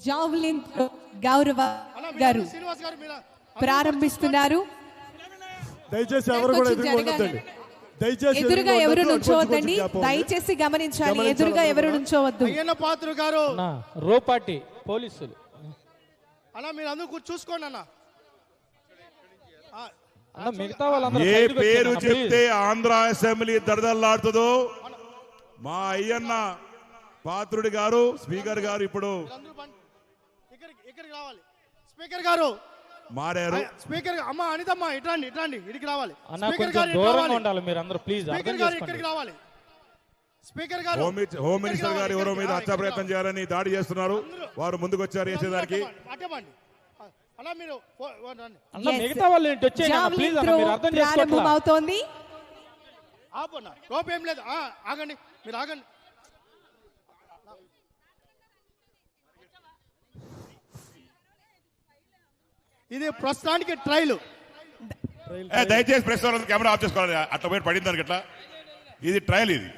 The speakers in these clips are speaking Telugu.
జావ్లిన్ గౌరవ గారు ప్రారంభిస్తున్నారు. దయచేసి ఎవరు కూడా ఎదురుగా దయచేసి ఎదురుగా ఎవరు నుంచోవద్దండి, దయచేసి గమనించాలి. ఎదురుగా ఎవరు నుంచోవద్దు. అయ్యన్న పాత్ర గారు రోపాటి పోలీసులు అలా మీరు అందరూ చూసుకోండి అన్న. మిగతా వాళ్ళందరూ ఏ పేరు చెప్తే ఆంధ్ర అసెంబ్లీ దడదల్లాడుతుందో మా అయ్యన్న పాత్రుడి గారు స్పీకర్ గారు ఇప్పుడు ఇక్కడికి రావాలి. స్పీకర్ గారు మారారు. స్పీకర్ అమ్మ అనితమ్మ ఇట్లాండి ఇక్కడికి రావాలి. అన్న కొంచెం దూరంగా ఉండాలి మీరు అందరూ ప్లీజ్. స్పీకర్ గారు ఇక్కడికి రావాలి. స్పీకర్ గారు హోమ్ మినిస్టర్ గారు ఎవరో మీద హత్యా ప్రయత్నం చేయాలని దాడి చేస్తున్నారు. వారు ముందుకు వచ్చారు వేసేదానికి. అలా మీరు మిగతా వాళ్ళు ఏంటి వచ్చేయండి ప్లీజ్ అన్న, మీరు అర్థం చేసుకోండి. ప్రారంభమవుతోంది. ఆపన్న లోపం ఏం లేదు. ఆగండి, మీరు ఆగండి. ఇది ప్రస్తుతానికి ట్రైల్. దయచేసి ప్రెస్ వాళ్ళందరూ కెమెరా ఆఫ్ చేసుకోవాలి. అట్లా పోయి పడింది దానికి అట్లా. ఇది ట్రయల్. ఇది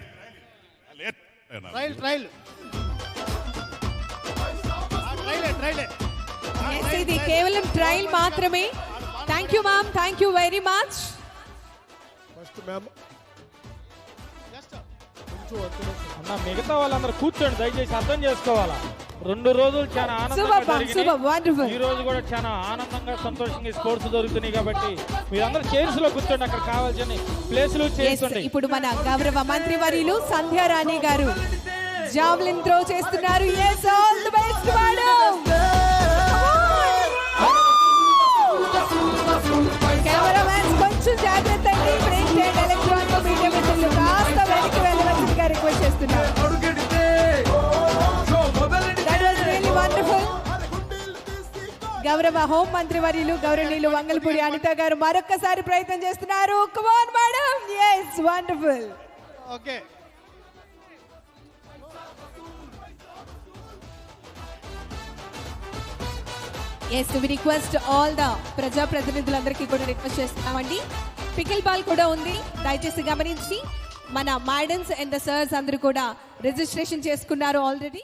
ట్రైల్ ఇది కేవలం ట్రయల్ మాత్రమే. Thank you ma'am, thank you very much. అన్న మిగతా వాళ్ళందరూ కూర్చోండి దయచేసి, అర్థం చేసుకోవాలా. 2 రోజులు చాలా ఆనందంగా జరిగింది. ఈ రోజు కూడా చాలా ఆనందంగా సంతోషంగా స్పోర్ట్స్ జరుగుతున్నాయి కాబట్టి మీరందరూ చైర్స్ లో కూర్చోండి. అక్కడ కావాల్సిన ప్లేసులు చేయండి. ఇప్పుడు మన గౌరవ మంత్రి వర్యులు సంధ్యారాణి గారు జావ్లిన్ త్రో చేస్తున్నారు. yes all the best madam. Cameraman కొంచెం జాగ్రత్త అండి. ప్రింట్ అండ్ ఎలక్ట్రానిక్ మీడియా మిత్రులు కాస్త వెనక్కి వెళ్ళవలసిందిగా రిక్వెస్ట్ చేస్తున్నారు. That was really wonderful. గౌరవ హోం మంత్రి వర్యులు గౌరవనీయులు వంగల్పూడి అనిత గారు మరొక్కసారి ప్రయత్నం చేస్తున్నారు. come on madam. yes wonderful. Okay yes we request all the ప్రజాప్రతినిధులందరికీ కూడా రిక్వెస్ట్ చేస్తున్నామండి. పికిల్ బాల్ కూడా ఉంది, దయచేసి గమనించి. మన మేడమ్స్ అండ్ ద సర్స్ అందరూ కూడా రిజిస్ట్రేషన్ చేసుకున్నారు ఆల్రెడీ.